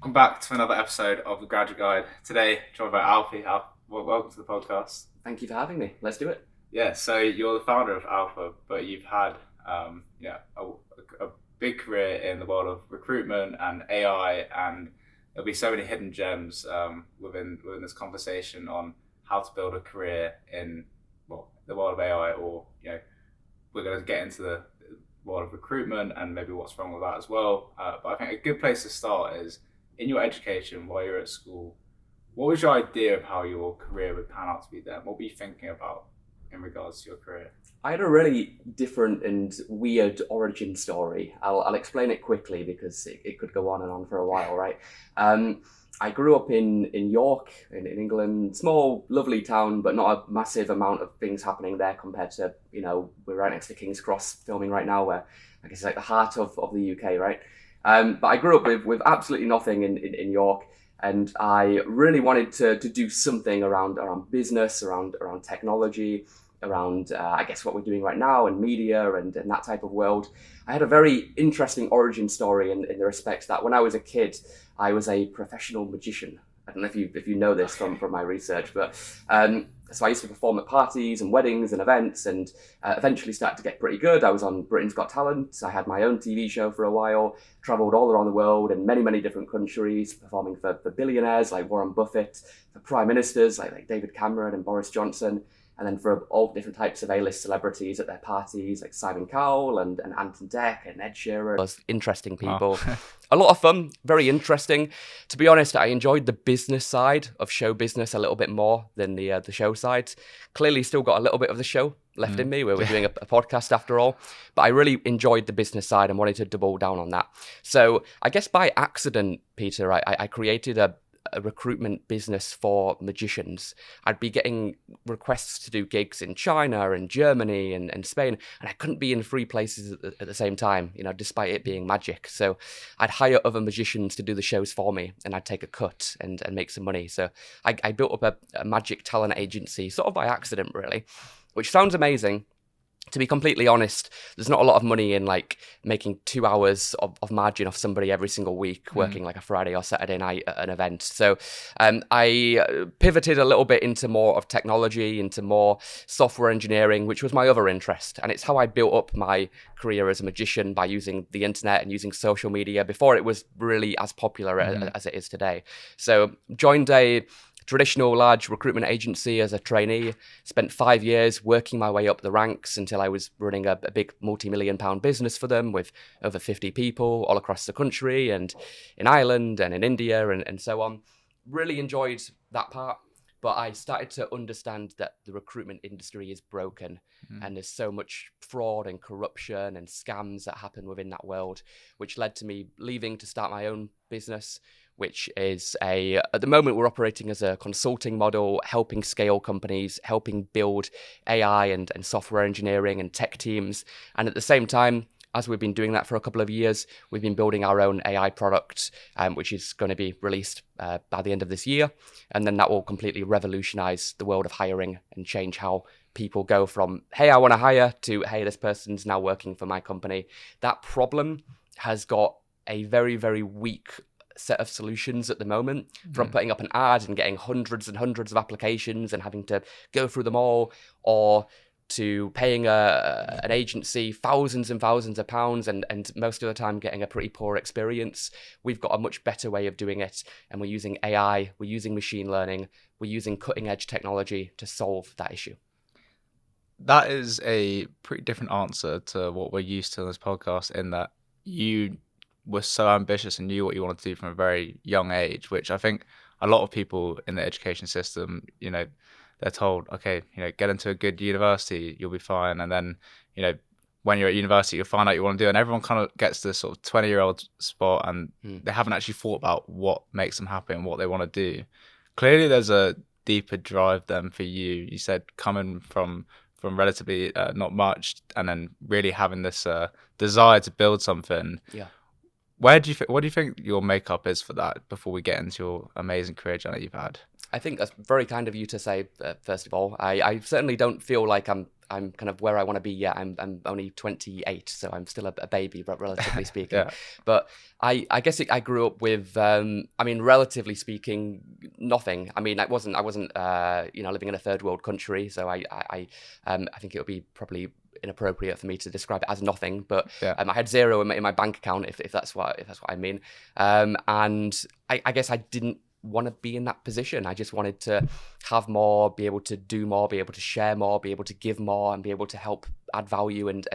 Welcome back to another episode of the Graduate Guide. Today, joined by Alfie. Welcome to the podcast. Thank you for having me. Let's do it. Yeah, so you're the founder of ALFA, but you've had a big career in the world of recruitment and AI, and there'll be so many hidden gems within this conversation on how to build a career in the world of AI, or we're going to get into the world of recruitment and maybe what's wrong with that as well. But I think a good place to start is in your education while you're at school. What was your idea of how your career would pan out to be then? What were you thinking about in regards to your career? I had a really different and weird origin story. I'll explain it quickly because it could go on and on for a while, right? I grew up in York, in England, small, lovely town, but not a massive amount of things happening there compared to, we're right next to King's Cross filming right now, where I guess it's like the heart of the UK, right? But I grew up with absolutely nothing in York, and I really wanted to do something around business, around technology, around I guess what we're doing right now and media and that type of world. I had a very interesting origin story in the respects that when I was a kid, I was a professional magician. I don't know if you know this from my research, but so I used to perform at parties and weddings and events, and eventually started to get pretty good. I was on Britain's Got Talent. I had my own TV show for a while, traveled all around the world in many different countries, performing for billionaires like Warren Buffett, for prime ministers like David Cameron and Boris Johnson, and then for all different types of A-list celebrities at their parties, like Simon Cowell and Anton Deck and Ed Sheeran. Those interesting people. Oh. A lot of fun, very interesting. To be honest, I enjoyed the business side of show business a little bit more than the show side. Clearly still got a little bit of the show left in me, where we're doing a podcast after all. But I really enjoyed the business side and wanted to double down on that. So I guess by accident, Peter, I created a recruitment business for magicians. I'd be getting requests to do gigs in China and Germany and Spain, and I couldn't be in 3 places at the same time, despite it being magic. So I'd hire other magicians to do the shows for me, and I'd take a cut and make some money. So I built up a magic talent agency, sort of by accident, really, which sounds amazing. To be completely honest, there's not a lot of money in like making 2 hours of margin off somebody every single week, working like a Friday or Saturday night at an event. So I pivoted a little bit into more of technology, into more software engineering, which was my other interest. And it's how I built up my career as a magician, by using the internet and using social media before it was really as popular as it is today. So joined a traditional large recruitment agency as a trainee, spent 5 years working my way up the ranks until I was running a big multi-million-pound business for them with over 50 people all across the country and in Ireland and in India and so on. Really enjoyed that part, but I started to understand that the recruitment industry is broken and there's so much fraud and corruption and scams that happen within that world, which led to me leaving to start my own business, which is at the moment we're operating as a consulting model, helping scale companies, helping build AI and software engineering and tech teams. And at the same time, as we've been doing that for a couple of years, we've been building our own AI product, which is going to be released by the end of this year. And then that will completely revolutionize the world of hiring and change how people go from, hey, I want to hire, to, hey, this person's now working for my company. That problem has got a very, very weak set of solutions at the moment, from putting up an ad and getting hundreds and hundreds of applications and having to go through them all, or to paying an agency thousands and thousands of pounds and most of the time getting a pretty poor experience. We've got a much better way of doing it, and we're using AI, we're using machine learning, we're using cutting edge technology to solve that issue. That is a pretty different answer to what we're used to in this podcast, in that you were so ambitious and knew what you wanted to do from a very young age, which I think a lot of people in the education system, they're told, okay, get into a good university, you'll be fine. And then, when you're at university, you'll find out you want to do it. And everyone kind of gets this sort of 20-year-old spot, and they haven't actually thought about what makes them happy and what they want to do. Clearly, there's a deeper drive then for you. You said coming from relatively not much, and then really having this desire to build something. Yeah. What do you think your makeup is for that, before we get into your amazing career journey you've had? I think that's very kind of you to say, first of all. I certainly don't feel like I'm I'm kind of where I want to be yet. I'm only 28, so I'm still a baby, but relatively speaking. Yeah. But I guess I grew up with, I mean, relatively speaking, nothing. I mean, I wasn't living in a third world country, so I think it would be probably inappropriate for me to describe it as nothing. But Yeah. I had zero in my bank account, if that's what I mean. And I guess I didn't want to be in that position. I just wanted to have more, be able to do more, be able to share more, be able to give more, and be able to help add value and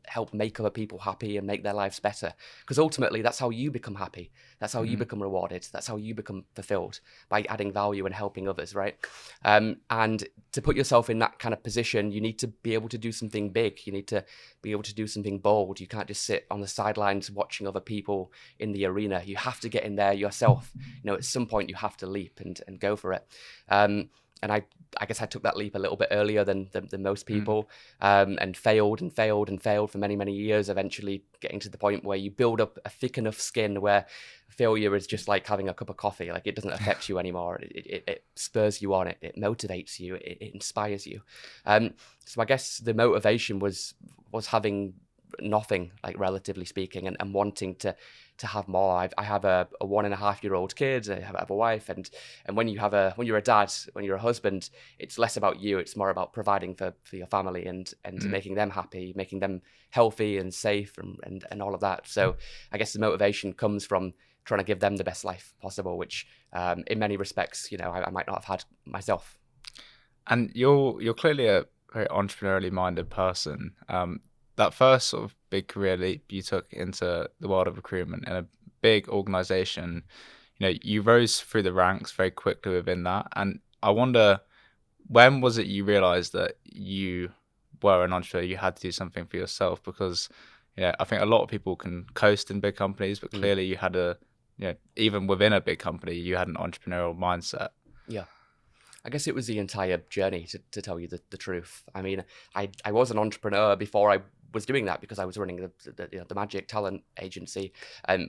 help make other people happy and make their lives better. Because ultimately, that's how you become happy. That's how you become rewarded. That's how you become fulfilled, by adding value and helping others, right? And to put yourself in that kind of position, you need to be able to do something big. You need to be able to do something bold. You can't just sit on the sidelines watching other people in the arena. You have to get in there yourself. At some point you have to leap and go for it. And I guess I took that leap a little bit earlier than most people, and failed for many, many years, eventually getting to the point where you build up a thick enough skin where failure is just like having a cup of coffee. Like, it doesn't affect you anymore. It spurs you on. It motivates you. It inspires you. So I guess the motivation was having nothing, like, relatively speaking, and wanting to have more. I have a 1.5-year-old kid. I have a wife, and when you're a dad, when you're a husband, it's less about you. It's more about providing for your family and making them happy, making them healthy and safe, and all of that. So I guess the motivation comes from trying to give them the best life possible, which in many respects, I might not have had myself. And you're clearly a very entrepreneurially minded person. That first sort of big career leap you took into the world of recruitment in a big organization, you rose through the ranks very quickly within that. And I wonder, when was it you realized that you were an entrepreneur, you had to do something for yourself? Because, I think a lot of people can coast in big companies, but clearly you had even within a big company, you had an entrepreneurial mindset. Yeah. I guess it was the entire journey, to tell you the truth. I mean, I was an entrepreneur before I was doing that, because I was running the Magic Talent Agency,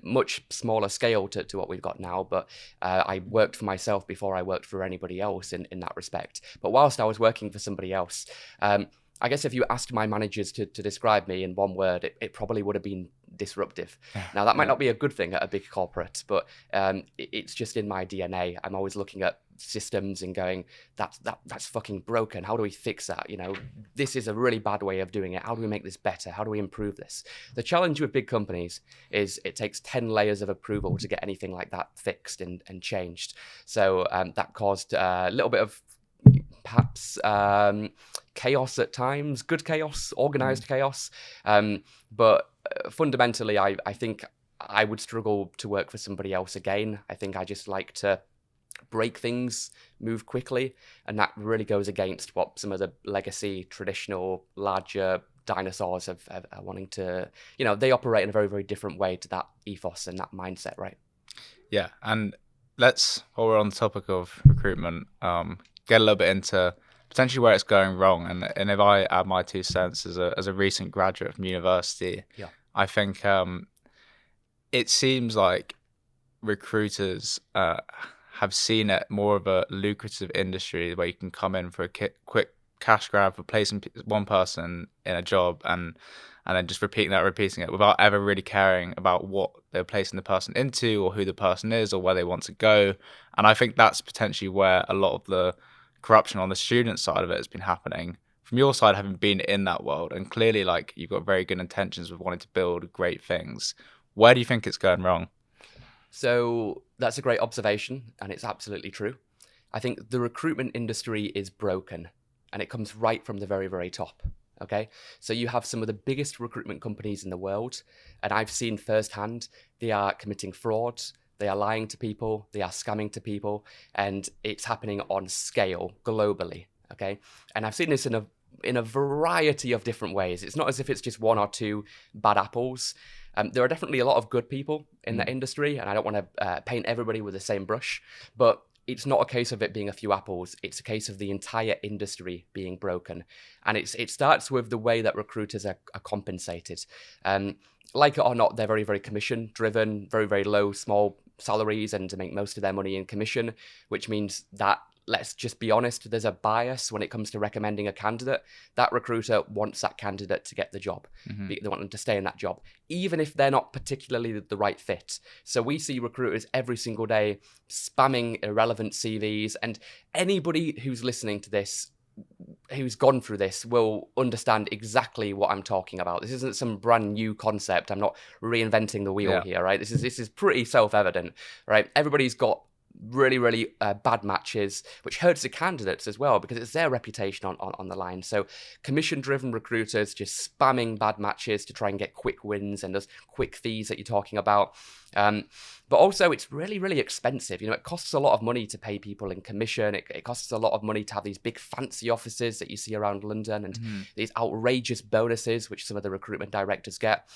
much smaller scale to what we've got now. But I worked for myself before I worked for anybody else in that respect. But whilst I was working for somebody else, I guess if you asked my managers to describe me in one word, it probably would have been disruptive. Now, that might not be a good thing at a big corporate, but it's just in my DNA. I'm always looking at systems and going, that's fucking broken. How do we fix that? This is a really bad way of doing it. How do we make this better? How do we improve this? The challenge with big companies is it takes 10 layers of approval to get anything like that fixed and changed. So that caused a little bit of perhaps chaos at times, good chaos, organized chaos. But fundamentally, I think I would struggle to work for somebody else again. I think I just like to break things, move quickly, and that really goes against what some of the legacy, traditional, larger dinosaurs are wanting to, they operate in a very, very different way to that ethos and that mindset, right? Yeah, and while we're on the topic of recruitment, get a little bit into potentially where it's going wrong. And if I add my 2 cents as a recent graduate from university, I think it seems like recruiters have seen it more of a lucrative industry where you can come in for a quick cash grab for placing one person in a job and then just repeating it without ever really caring about what they're placing the person into or who the person is or where they want to go. And I think that's potentially where a lot of the corruption on the student side of it has been happening. From your side, having been in that world, and clearly like you've got very good intentions with wanting to build great things, where do you think it's going wrong? So that's a great observation, and it's absolutely true. I think the recruitment industry is broken, and it comes right from the very, very top. Okay, so you have some of the biggest recruitment companies in the world, and I've seen firsthand they are committing fraud, they are lying to people, they are scamming to people, and it's happening on scale globally. Okay, and I've seen this in a variety of different ways. It's not as if it's just one or two bad apples. There are definitely a lot of good people in the industry, and I don't want to paint everybody with the same brush, but it's not a case of it being a few apples. It's a case of the entire industry being broken. And it starts with the way that recruiters are compensated. Like it or not, they're very, very commission driven, very, very low, small salaries, and to make most of their money in commission, which means that let's just be honest, there's a bias when it comes to recommending a candidate. That recruiter wants that candidate to get the job. They want them to stay in that job, even if they're not particularly the right fit. So we see recruiters every single day spamming irrelevant CVs, and anybody who's listening to this, who's gone through this, will understand exactly what I'm talking about. This isn't some brand new concept. I'm not reinventing the wheel here, right? This is pretty self-evident, right? Everybody's got really bad matches, which hurts the candidates as well, because it's their reputation on the line. So commission-driven recruiters just spamming bad matches to try and get quick wins and those quick fees that you're talking about. But also, it's really expensive. It costs a lot of money to pay people in commission. It costs a lot of money to have these big fancy offices that you see around London, and these outrageous bonuses, which some of the recruitment directors get.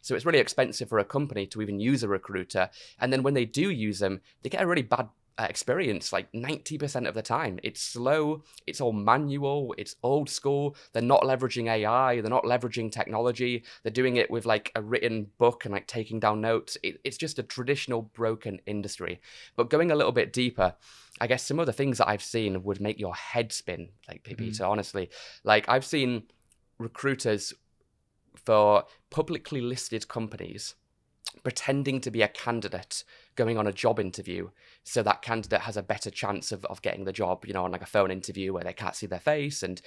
So it's really expensive for a company to even use a recruiter. And then when they do use them, they get a really bad experience, like 90% of the time. It's slow, it's all manual, it's old school. They're not leveraging AI, they're not leveraging technology. They're doing it with like a written book and like taking down notes. It's just a traditional broken industry. But going a little bit deeper, I guess some of the things that I've seen would make your head spin, like Peter, honestly. Like I've seen recruiters for publicly listed companies pretending to be a candidate going on a job interview so that candidate has a better chance of getting the job, on like a phone interview where they can't see their face, and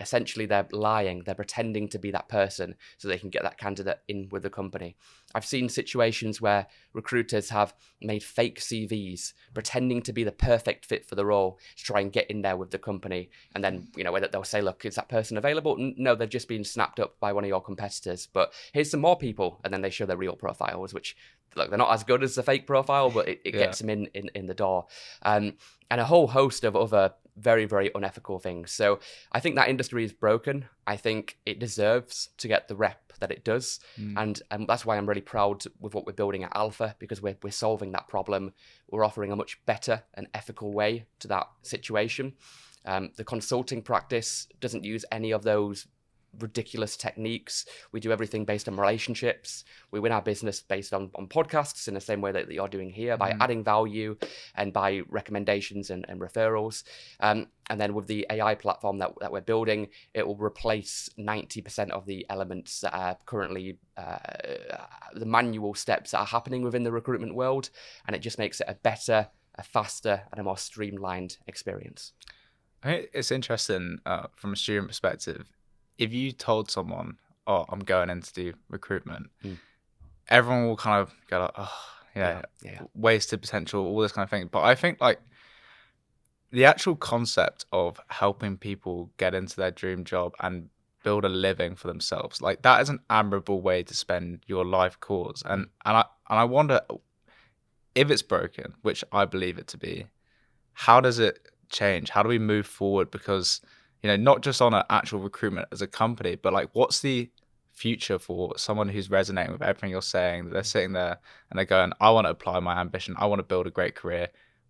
essentially they're lying, they're pretending to be that person so they can get that candidate in with the company. I've seen situations where recruiters have made fake CVs pretending to be the perfect fit for the role to try and get in there with the company, and then whether they'll say, look, is that person available? No, they've just been snapped up by one of your competitors, but here's some more people, and then they show their real profiles, which, look, they're not as good as the fake profile, but it gets them in the door. And a whole host of other very unethical things. So I think that industry is broken. I think it deserves to get the rep that it does. And that's why I'm really proud with what we're building at ALFA, because we're solving that problem. We're offering a much better and ethical way to that situation. The consulting practice doesn't use any of those ridiculous techniques. We do everything based on relationships. We win our business based on podcasts in the same way that you're doing here, by adding value and by recommendations and referrals. And then with the AI platform that we're building, it will replace 90% of the elements that are currently the manual steps that are happening within the recruitment world. And it just makes it a better, a faster, and a more streamlined experience. I think it's interesting from a student perspective. If you told someone, oh, I'm going in to do recruitment, everyone will kind of go like, oh, wasted potential, all this kind of thing. But I think like the actual concept of helping people get into their dream job and build a living for themselves, like that is an admirable way to spend your life course. And I wonder if it's broken, which I believe it to be, how does it change? How do we move forward? Because not just on an actual recruitment as a company, but like, what's the future for someone who's resonating with everything you're saying? They're sitting there and they're going, I want to apply my ambition. I want to build a great career.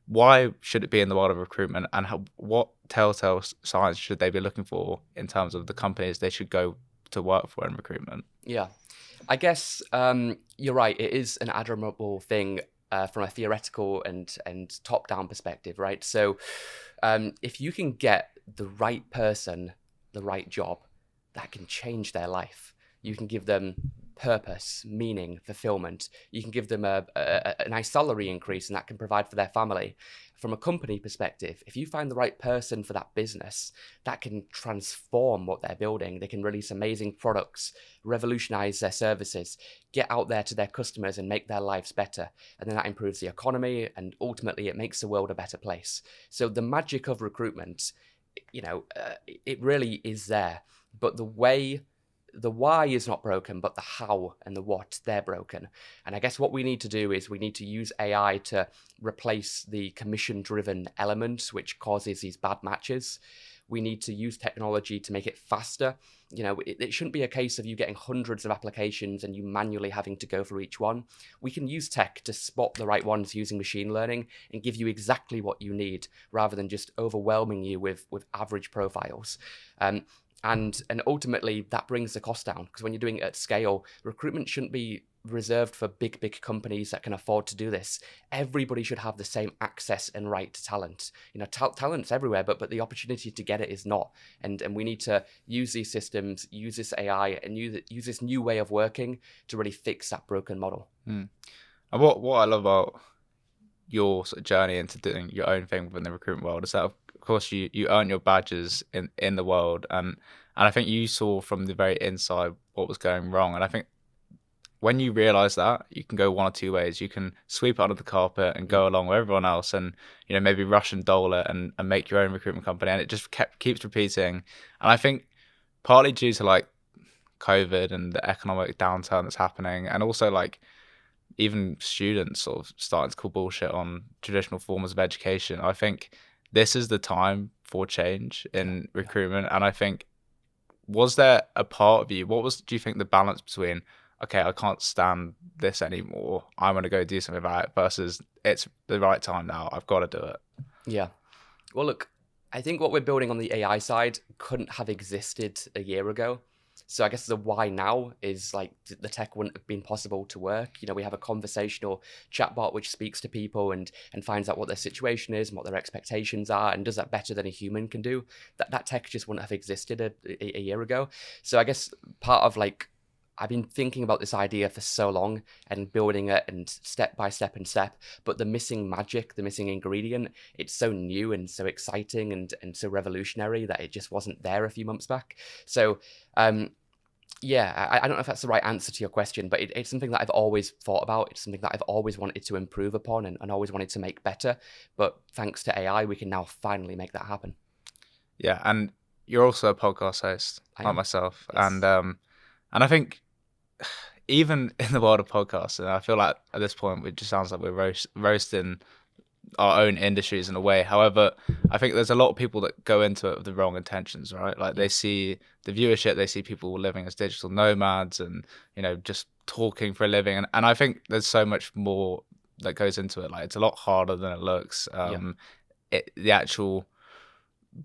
Why should it be in the world of recruitment? And what telltale signs should they be looking for in terms of the companies they should go to work for in recruitment? Yeah, I guess you're right. It is an admirable thing from a theoretical and top-down perspective, right? So if you can get the right person, the right job, that can change their life. You can give them purpose, meaning, fulfillment. You can give them a nice salary increase, and that can provide for their family. From a company perspective, if you find the right person for that business, that can transform what they're building. They can release amazing products, revolutionize their services, get out there to their customers and make their lives better. And then that improves the economy, and ultimately it makes the world a better place. So the magic of recruitment, it really is there. But the why is not broken, but the how and the what, they're broken. And I guess what we need to do is we need to use AI to replace the commission-driven element, which causes these bad matches. We need to use technology to make it faster. It shouldn't be a case of you getting hundreds of applications and you manually having to go through each one. We can use tech to spot the right ones using machine learning and give you exactly what you need, rather than just overwhelming you with average profiles. And ultimately that brings the cost down, because when you're doing it at scale, recruitment shouldn't be reserved for big companies that can afford to do this. Everybody should have the same access and right to talent. Talent's everywhere, but the opportunity to get it is not. And we need to use these systems, use this AI, and use this new way of working to really fix that broken model. And what I love about your sort of journey into doing your own thing within the recruitment world is that, of course, you earn your badges in the world, and I think you saw from the very inside what was going wrong. And I think when you realize that, you can go one or two ways. You can sweep it under the carpet and go along with everyone else, and maybe rush and dole it and make your own recruitment company, and it just keeps repeating. And I think partly due to like COVID and the economic downturn that's happening, and also like even students sort of starting to call bullshit on traditional forms of education, I think this is the time for change in recruitment. And I think, was there a part of you, do you think the balance between, okay, I can't stand this anymore, I'm going to go do something about it, versus it's the right time now, I've got to do it? Yeah. Well, look, I think what we're building on the AI side couldn't have existed a year ago. So I guess the why now is like the tech wouldn't have been possible to work. We have a conversational chatbot which speaks to people and finds out what their situation is and what their expectations are and does that better than a human can do. That tech just wouldn't have existed a year ago. So I guess part of like, I've been thinking about this idea for so long and building it and step by step, but the missing magic, the missing ingredient, it's so new and so exciting and so revolutionary that it just wasn't there a few months back. So, yeah, I don't know if that's the right answer to your question, but it's something that I've always thought about. It's something that I've always wanted to improve upon and always wanted to make better. But thanks to AI, we can now finally make that happen. Yeah, and you're also a podcast host, like myself. Yes. And I think even in the world of podcasting, I feel like at this point it just sounds like we're roasting our own industries in a way. However, I think there's a lot of people that go into it with the wrong intentions, right? Like they see the viewership, they see people living as digital nomads and, just talking for a living. And I think there's so much more that goes into it. Like it's a lot harder than it looks. The actual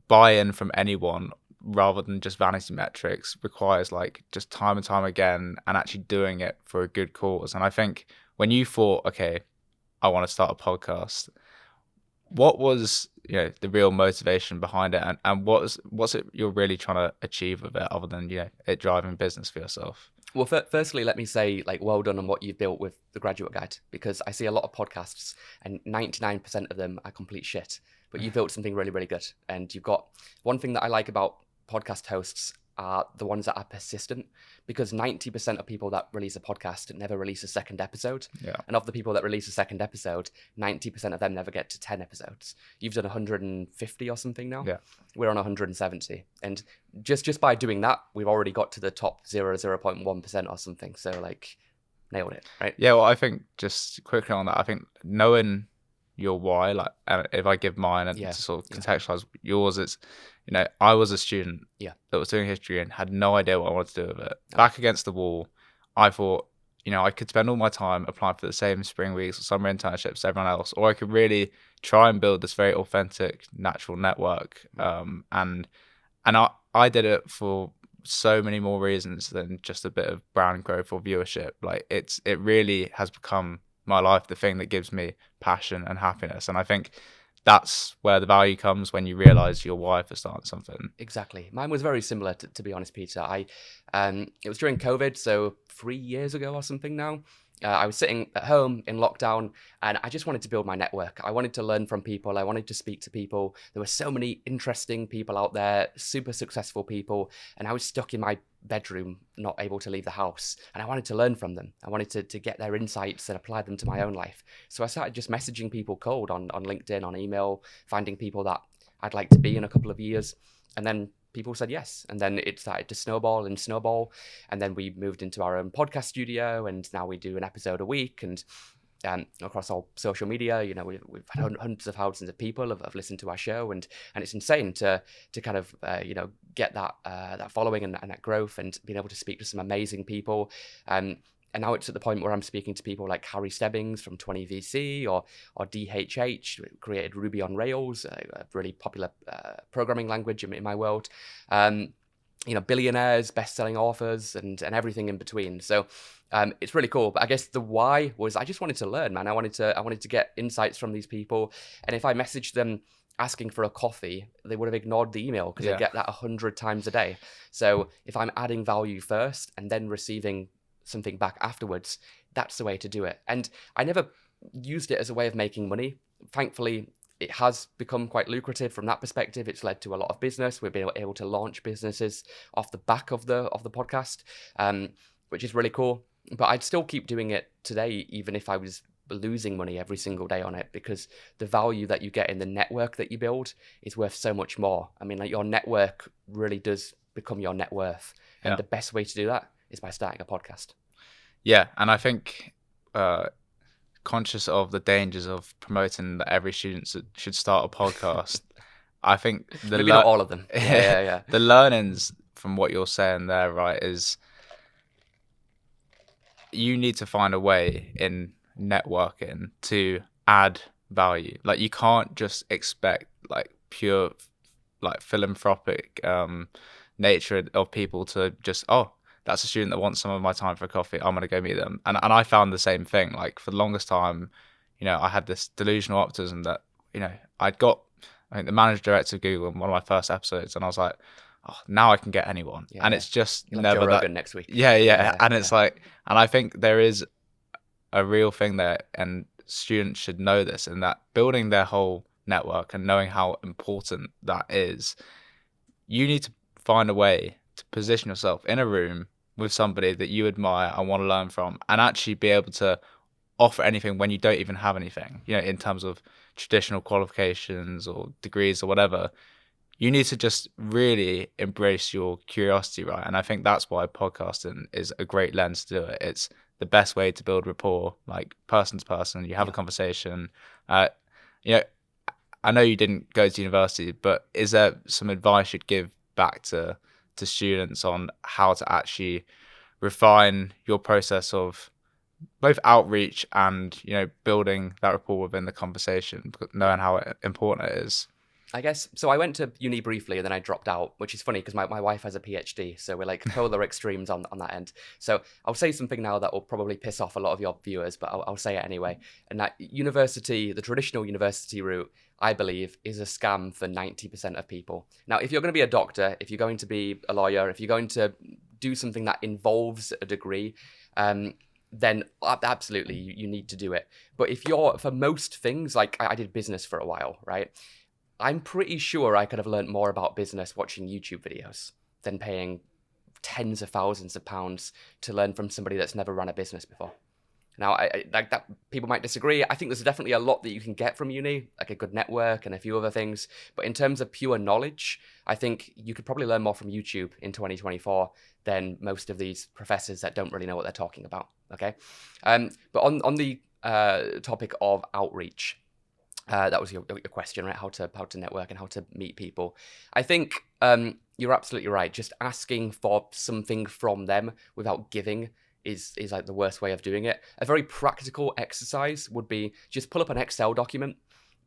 buy-in from anyone rather than just vanity metrics requires like just time and time again and actually doing it for a good cause. And I think when you thought, okay, I want to start a podcast, what was the real motivation behind it, and what's it you're really trying to achieve with it other than it driving business for yourself? Well, firstly, let me say like well done on what you've built with the Graduate Guide, because I see a lot of podcasts and 99% of them are complete shit, but you built something really, really good. And you've got one thing that I like about podcast hosts are the ones that are persistent, because 90% of people that release a podcast never release a second episode. Yeah. And of the people that release a second episode, 90% of them never get to 10 episodes. You've done 150 or something now. Yeah. We're on 170. And just by doing that, we've already got to the top 0.1% or something. So like nailed it, right? Yeah, well, I think just quickly on that, I think knowing your why, like if I give mine and to sort of contextualize yours, it's I was a student that was doing history and had no idea what I wanted to do with it. Back against the wall, I thought I could spend all my time applying for the same spring weeks or summer internships as everyone else, or I could really try and build this very authentic natural network. And I did it for so many more reasons than just a bit of brand growth or viewership. Like it really has become my life, the thing that gives me passion and happiness. And I think that's where the value comes, when you realize your why for starting something. Exactly. Mine was very similar, to be honest, Peter. It was during COVID, so 3 years ago or something now. I was sitting at home in lockdown and I just wanted to build my network. I wanted to learn from people. I wanted to speak to people. There were so many interesting people out there, super successful people. And I was stuck in my bedroom, not able to leave the house. And I wanted to learn from them. I wanted to get their insights and apply them to my own life. So I started just messaging people cold on LinkedIn, on email, finding people that I'd like to be in a couple of years. And then people said yes. And then it started to snowball. And then we moved into our own podcast studio. And now we do an episode a week. And across all social media, we've had hundreds of thousands of people have listened to our show. And it's insane to kind of, get that following and that growth and being able to speak to some amazing people. And now it's at the point where I'm speaking to people like Harry Stebbings from 20VC or DHH, who created Ruby on Rails, a really popular programming language in my world. Billionaires, best-selling authors, and everything in between. So It's really cool. But I guess the why was I just wanted to learn, man. I wanted to get insights from these people. And if I messaged them asking for a coffee, they would have ignored the email because they get that 100 times a day. So if I'm adding value first and then receiving something back afterwards, that's the way to do it. And I never used it as a way of making money. Thankfully, it has become quite lucrative from that perspective. It's led to a lot of business. We've been able to launch businesses off the back of the podcast, which is really cool. But I'd still keep doing it today, even if I was losing money every single day on it, because the value that you get in the network that you build is worth so much more. I mean, like, your network really does become your net worth. And the best way to do that is by starting a podcast. Yeah, and I think conscious of the dangers of promoting that every student should start a podcast, I think maybe not all of them. Yeah. The learnings from what you're saying there, right, is you need to find a way in networking to add value. Like, you can't just expect like pure like philanthropic nature of people to just, oh, that's a student that wants some of my time for a coffee, I'm gonna go meet them. And I found the same thing. Like, for the longest time, I had this delusional optimism that I think the managing director of Google in one of my first episodes, and I was like, oh, now I can get anyone. And it's just You'll never Joe that Rogan next week. Yeah. And it's like, and I think there is a real thing there, and students should know this, and that building their whole network and knowing how important that is, you need to find a way to position yourself in a room with somebody that you admire and want to learn from, and actually be able to offer anything when you don't even have anything, in terms of traditional qualifications or degrees or whatever. You need to just really embrace your curiosity, right? And I think that's why podcasting is a great lens to do it. It's the best way to build rapport, like person to person. You have a conversation. I know you didn't go to university, but is there some advice you'd give back to students on how to actually refine your process of both outreach and building that rapport within the conversation, knowing how important it is? I guess so. I went to uni briefly and then I dropped out, which is funny because my wife has a PhD, so we're like polar extremes on that end. So I'll say something now that will probably piss off a lot of your viewers, but I'll say it anyway. And that university, the traditional university route, I believe, is a scam for 90% of people. Now, if you're going to be a doctor, if you're going to be a lawyer, if you're going to do something that involves a degree, then absolutely you need to do it. But if you're, for most things, like I did business for a while, right? I'm pretty sure I could have learned more about business watching YouTube videos than paying tens of thousands of pounds to learn from somebody that's never run a business before. Now, I like that people might disagree. I think there's definitely a lot that you can get from uni, like a good network and a few other things. But in terms of pure knowledge, I think you could probably learn more from YouTube in 2024 than most of these professors that don't really know what they're talking about. Okay, but on the topic of outreach. That was your question, right? How to network and how to meet people. I think you're absolutely right. Just asking for something from them without giving is like the worst way of doing it. A very practical exercise would be just pull up an Excel document,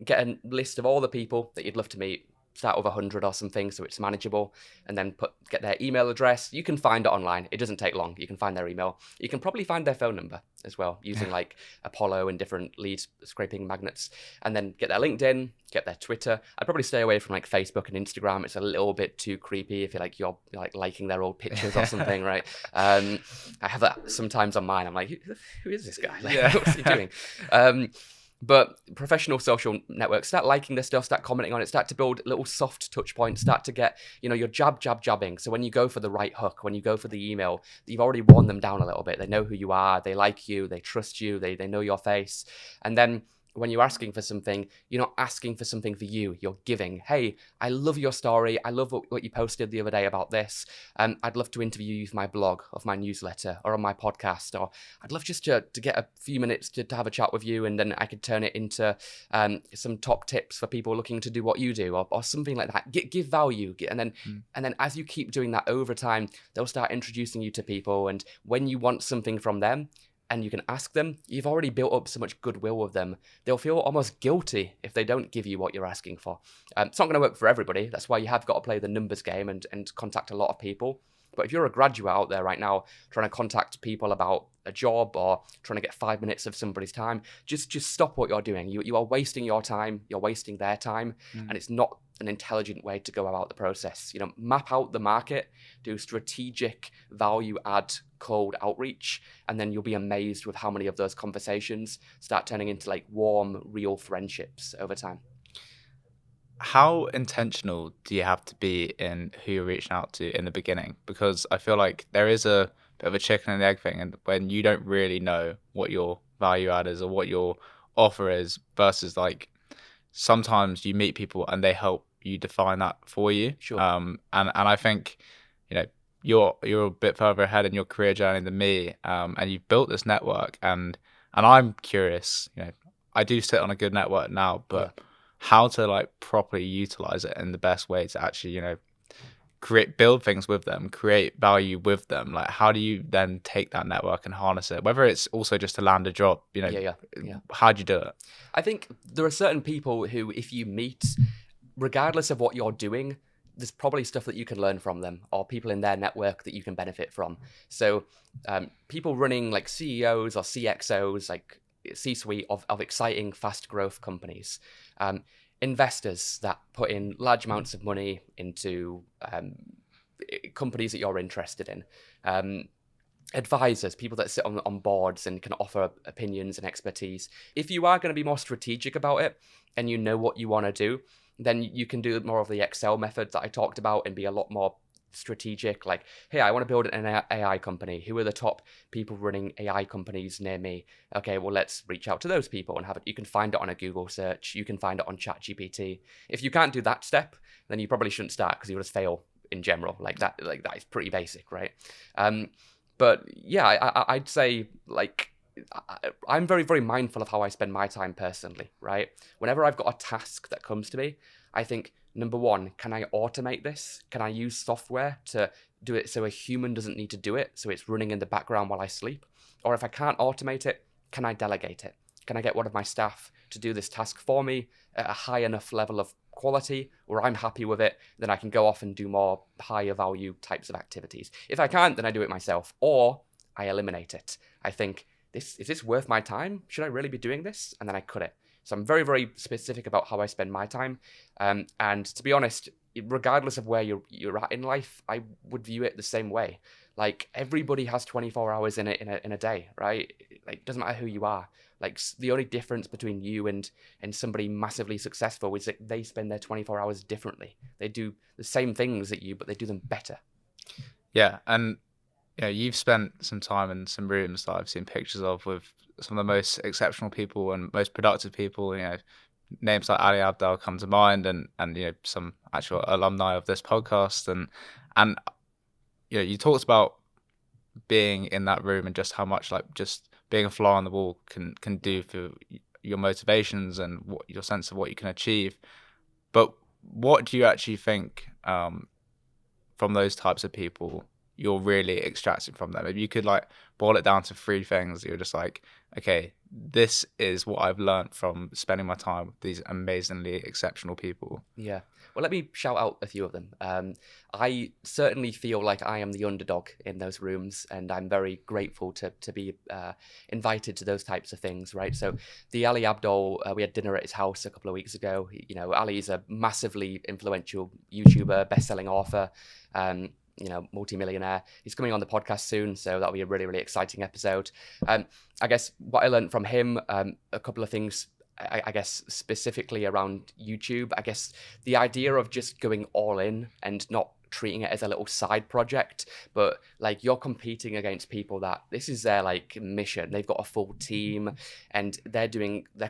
get a list of all the people that you'd love to meet, start with 100 or something so it's manageable, and then get their email address. You can find it online. It doesn't take long. You can find their email. You can probably find their phone number as well using like Apollo and different lead scraping magnets, and then get their LinkedIn, get their Twitter. I'd probably stay away from like Facebook and Instagram. It's a little bit too creepy if you're liking their old pictures or something, right? I have that sometimes on mine. I'm like, who is this guy? Like, what's he doing? But professional social networks, start liking their stuff, start commenting on it, start to build little soft touch points, start to get, your jabbing. So when you go for the right hook, when you go for the email, you've already worn them down a little bit. They know who you are, they like you, they trust you, they know your face. And then when you're asking for something, you're not asking for something for you, you're giving. Hey, I love your story. I love what you posted the other day about this. I'd love to interview you for my blog, of my newsletter, or on my podcast, or I'd love just to get a few minutes to have a chat with you, and then I could turn it into some top tips for people looking to do what you do, or something like that. Give value, and then as you keep doing that over time, they'll start introducing you to people, and when you want something from them, and you can ask them, you've already built up so much goodwill with them. They'll feel almost guilty if they don't give you what you're asking for. It's not going to work for everybody. That's why you have got to play the numbers game and contact a lot of people. But if you're a graduate out there right now trying to contact people about a job or trying to get 5 minutes of somebody's time, just stop what you're doing. You are wasting your time, you're wasting their time, and it's not an intelligent way to go about the process. Map out the market, do strategic value add cold outreach, and then you'll be amazed with how many of those conversations start turning into like warm, real friendships over time. How intentional do you have to be in who you're reaching out to in the beginning? Because I feel like there is a bit of a chicken and egg thing, and when you don't really know what your value add is or what your offer is, versus like sometimes you meet people and they help you define that for you. Sure. And I think, you're a bit further ahead in your career journey than me, and you've built this network, and I'm curious. I do sit on a good network now, but how to like properly utilize it in the best way to actually, build things with them, create value with them. Like, how do you then take that network and harness it? Whether it's also just to land a job, how do you do it? I think there are certain people who, if you meet, regardless of what you're doing, there's probably stuff that you can learn from them, or people in their network that you can benefit from. So people running like CEOs or CXOs, like C-suite of exciting, fast growth companies, investors that put in large amounts of money into companies that you're interested in, advisors, people that sit on boards and can offer opinions and expertise. If you are going to be more strategic about it and you know what you want to do, then you can do more of the Excel method that I talked about and be a lot more strategic. Like, hey, I want to build an AI company. Who are the top people running AI companies near me? Okay, well, let's reach out to those people and have it. You can find it on a Google search. You can find it on ChatGPT. If you can't do that step, then you probably shouldn't start, because you'll just fail in general. Like that is pretty basic, right? But yeah, I'd say like I'm very, very mindful of how I spend my time personally, right? Whenever I've got a task that comes to me, I think, number one, can I automate this? Can I use software to do it so a human doesn't need to do it, so it's running in the background while I sleep? Or if I can't automate it, can I delegate it? Can I get one of my staff to do this task for me at a high enough level of quality where I'm happy with it? Then I can go off and do more higher value types of activities. If I can't, then I do it myself, or I eliminate it. I think, is this worth my time? Should I really be doing this? And then I cut it. So I'm very, very specific about how I spend my time. And to be honest, regardless of where you're at in life, I would view it the same way. Like, everybody has 24 hours in a day, right? Like, it doesn't matter who you are. Like, the only difference between you and somebody massively successful is that they spend their 24 hours differently. They do the same things that you, but they do them better. Yeah, and you've spent some time in some rooms that I've seen pictures of with some of the most exceptional people and most productive people. Names like Ali Abdaal come to mind, and some actual alumni of this podcast, and you talked about being in that room and just how much like just being a fly on the wall can do for your motivations and what your sense of what you can achieve. But what do you actually think from those types of people you're really extracting from them? If you could like boil it down to 3 things, you're just like, okay, this is what I've learned from spending my time with these amazingly exceptional people. Yeah. Well, let me shout out a few of them. I certainly feel like I am the underdog in those rooms, and I'm very grateful to be invited to those types of things, right? So the Ali Abdaal, we had dinner at his house a couple of weeks ago. Ali's a massively influential YouTuber, best-selling author, multi-millionaire. He's coming on the podcast soon, so that'll be a really, really exciting episode. I guess what I learned from him, a couple of things, I guess specifically around YouTube. I guess the idea of just going all in and not treating it as a little side project, but like you're competing against people that this is their like mission. They've got a full team and their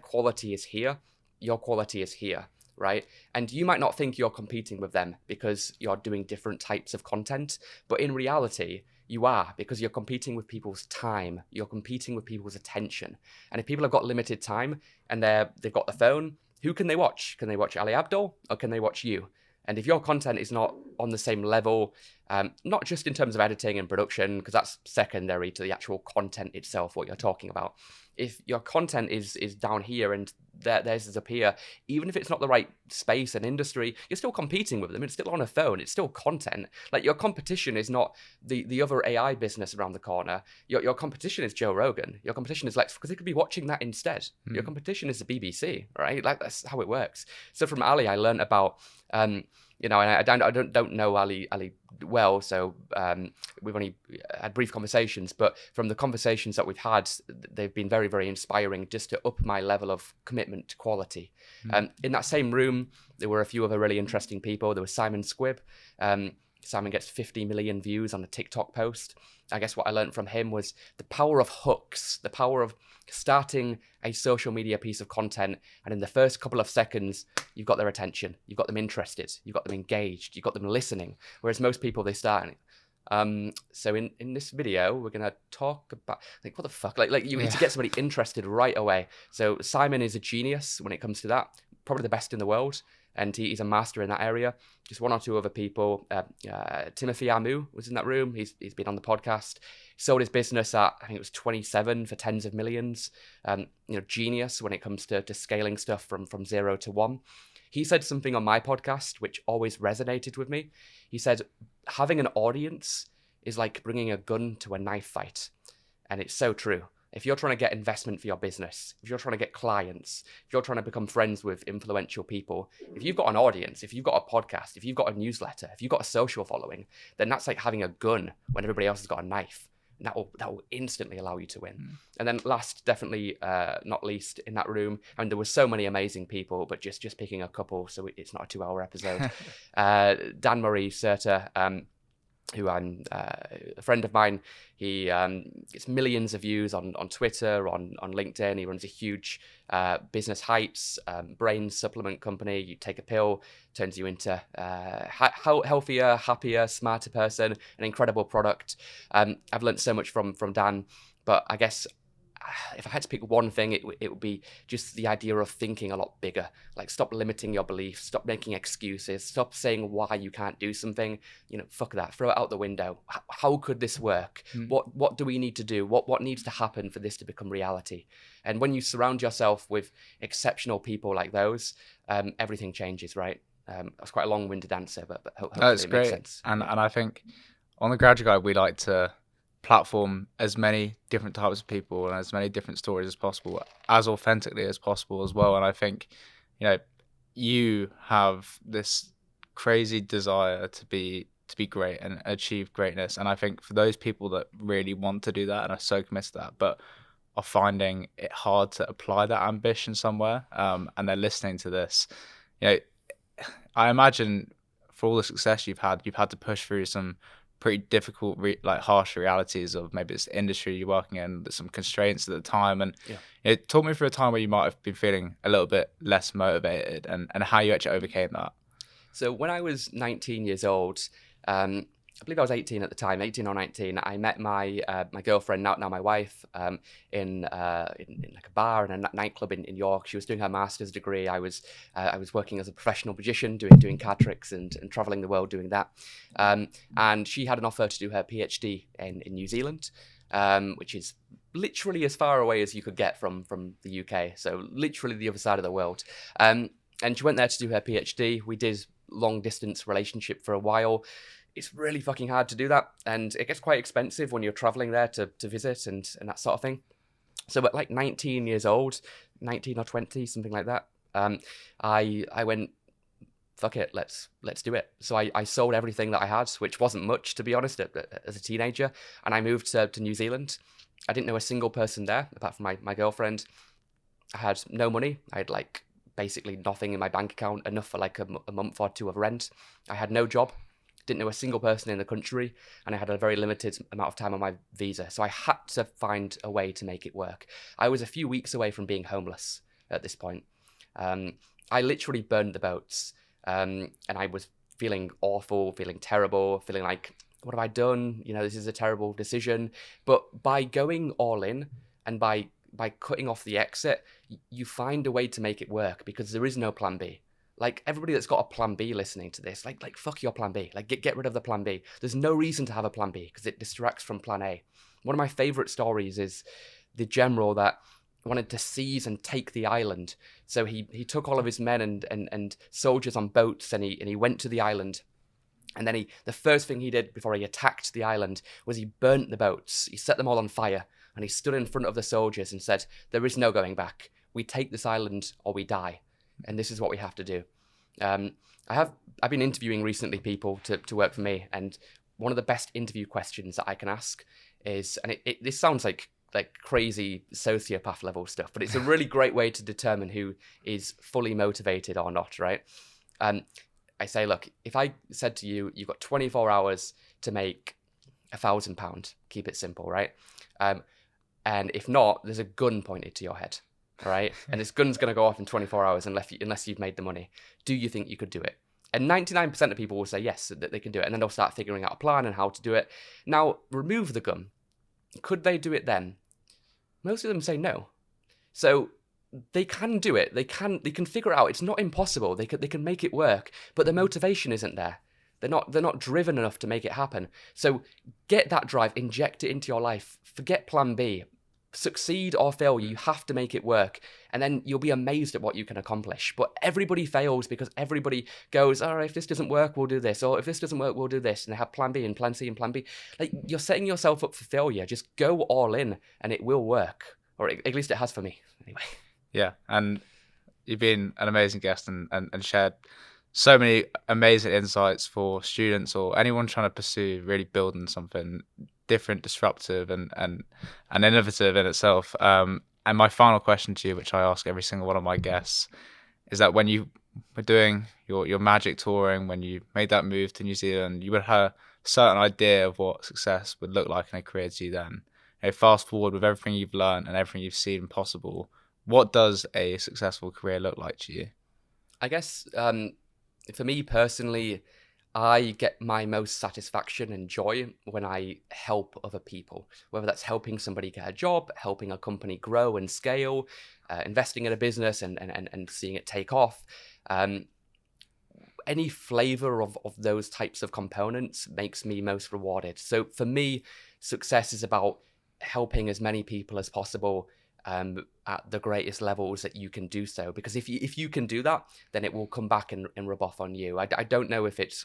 quality is here. Your quality is here. Right? And you might not think you're competing with them because you're doing different types of content, but in reality, you are, because you're competing with people's time. You're competing with people's attention. And if people have got limited time and they've got the phone, who can they watch? Can they watch Ali Abdaal or can they watch you? And if your content is not on the same level, not just in terms of editing and production, because that's secondary to the actual content itself, what you're talking about. if your content is down here and theirs is up here, even if it's not the right space and industry, you're still competing with them. It's still on a phone. It's still content. Like, your competition is not the other AI business around the corner. Your competition is Joe Rogan. Your competition is Lex, because they could be watching that instead. Your competition is the BBC, right? Like, that's how it works. So from Ali, I learned about, you know, and I don't know Ali well, so we've only had brief conversations, but from the conversations that we've had, they've been very, very inspiring, just to up my level of commitment to quality. In that same room, there were a few other really interesting people. There was Simon Squibb. Simon gets 50 million views on a TikTok post. I guess what I learned from him was the power of hooks, the power of starting a social media piece of content, and in the first couple of seconds, you've got their attention, you've got them interested, you've got them engaged, you've got them listening. Whereas most people, they start. So in this video, we're gonna talk about, like, what the fuck, like you need to get somebody interested right away. So Simon is a genius when it comes to that, probably the best in the world, and he's a master in that area. Just one or two other people. Timothy Amu was in that room. He's been on the podcast. He sold his business at, I think it was 27 for tens of millions. You know, genius when it comes to scaling stuff from 0 to 1. He said something on my podcast which always resonated with me. He said, having an audience is like bringing a gun to a knife fight. And it's so true. If you're trying to get investment for your business, if you're trying to get clients, if you're trying to become friends with influential people, if you've got an audience, if you've got a podcast, if you've got a newsletter, if you've got a social following, then that's like having a gun when everybody else has got a knife. And that will instantly allow you to win. And then last, definitely not least, in that room, and there were so many amazing people, but just picking a couple, so it's not a 2-hour episode. Dan Murray Serta, who I'm a friend of mine. He gets millions of views on Twitter, on LinkedIn. He runs a huge business Heights brain supplement company. You take a pill, turns you into healthier, happier, smarter person. An incredible product. I've learned so much from Dan, but I guess if I had to pick one thing, it would be just the idea of thinking a lot bigger. Like, stop limiting your beliefs, stop making excuses, stop saying why you can't do something. You know, fuck that, throw it out the window. How could this work? What do we need to do? What needs to happen for this to become reality? And when you surround yourself with exceptional people like those, everything changes, right? That's quite a long-winded answer, but hopefully it makes sense. And I think on the Graduate Guide, we like to platform as many different types of people and as many different stories as possible, as authentically as possible as well. And I think, you know, you have this crazy desire to be great and achieve greatness. And I think for those people that really want to do that and are so committed to that, but are finding it hard to apply that ambition somewhere, and they're listening to this, you know, I imagine for all the success you've had to push through some pretty difficult, harsh realities of maybe it's the industry you're working in, there's some constraints at the time. And it talk me through a time where you might have been feeling a little bit less motivated and how you actually overcame that. So when I was 19 years old, I believe I was 18 at the time, 18 or 19. I met my my girlfriend, now my wife, in like a bar in a nightclub in York. She was doing her master's degree. I was working as a professional magician, doing card tricks and traveling the world doing that. And she had an offer to do her PhD in New Zealand, which is literally as far away as you could get from the UK. So literally the other side of the world. And she went there to do her PhD. We did long distance relationship for a while. It's really fucking hard to do that, and it gets quite expensive when you're traveling there to visit and that sort of thing. So at like 19 years old, 19 or 20, something like that, I went, fuck it, let's do it. So I sold everything that I had, which wasn't much, to be honest, as a teenager, and I moved to New Zealand. I didn't know a single person there apart from my girlfriend. I had no money. I had like basically nothing in my bank account, enough for like a month or two of rent. I had no job. Didn't know a single person in the country, and I had a very limited amount of time on my visa. So I had to find a way to make it work. I was a few weeks away from being homeless at this point. I literally burned the boats, and I was feeling awful, feeling terrible, feeling like, what have I done? You know, this is a terrible decision. But by going all in and by cutting off the exit, you find a way to make it work, because there is no plan B. Like, everybody that's got a plan B listening to this, like fuck your plan B. Like, get rid of the plan B. There's no reason to have a plan B because it distracts from plan A. One of my favorite stories is the general that wanted to seize and take the island. So he took all of his men and soldiers on boats, and he went to the island. And then the first thing he did before he attacked the island was he burnt the boats. He set them all on fire, and he stood in front of the soldiers and said, "There is no going back. We take this island or we die, and this is what we have to do." I've been interviewing recently people to work for me, and one of the best interview questions that I can ask is, and this sounds like crazy sociopath level stuff, but it's a really great way to determine who is fully motivated or not, right? I say, look, if I said to you, you've got 24 hours to make £1,000, keep it simple, right? And if not, there's a gun pointed to your head, right? And this gun's going to go off in 24 hours unless you've made the money. Do you think you could do it? And 99% of people will say yes, that they can do it. And then they'll start figuring out a plan and how to do it. Now, remove the gun. Could they do it then? Most of them say no. So they can do it. They can figure it out. It's not impossible. They can make it work, but the motivation isn't there. They're not driven enough to make it happen. So get that drive, inject it into your life. Forget plan B. Succeed or fail, you have to make it work, and then you'll be amazed at what you can accomplish. But everybody fails because everybody goes, all right, if this doesn't work, we'll do this, or if this doesn't work, we'll do this, and they have plan B and plan C and plan B. Like, you're setting yourself up for failure. Just go all in and it will work, or at least it has for me anyway. Yeah, and you've been an amazing guest and shared so many amazing insights for students or anyone trying to pursue really building something different, disruptive, and innovative in itself. And my final question to you, which I ask every single one of my guests, is that when you were doing your magic touring, when you made that move to New Zealand, you would have a certain idea of what success would look like in a career to you then. Fast forward with everything you've learned and everything you've seen possible, what does a successful career look like to you? I guess for me personally, I get my most satisfaction and joy when I help other people, whether that's helping somebody get a job, helping a company grow and scale, investing in a business and seeing it take off. Any flavor of those types of components makes me most rewarded. So for me, success is about helping as many people as possible at the greatest levels that you can do so. Because if you can do that, then it will come back and rub off on you. I don't know if it's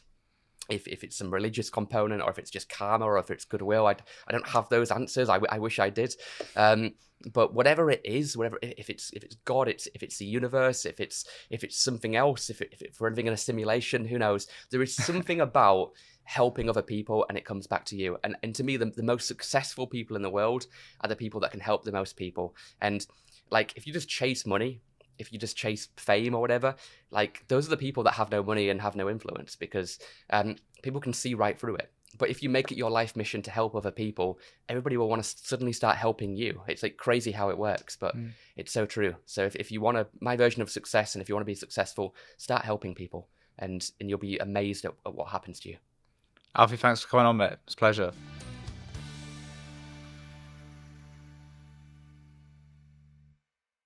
some religious component, or if it's just karma, or if it's goodwill. I don't have those answers. I wish I did. But whatever it is, if it's God, if it's the universe, if it's something else, if we're living in a simulation, who knows? There is something about helping other people, and it comes back to you. And to me, the most successful people in the world are the people that can help the most people. And like, if you just chase money, if you just chase fame or whatever, like, those are the people that have no money and have no influence, because people can see right through it. But if you make it your life mission to help other people, everybody will want to suddenly start helping you. It's like crazy how it works, but it's so true. So if you want my version of success, and if you want to be successful, start helping people, and you'll be amazed at what happens to you. Alfie, thanks for coming on, mate. It's a pleasure.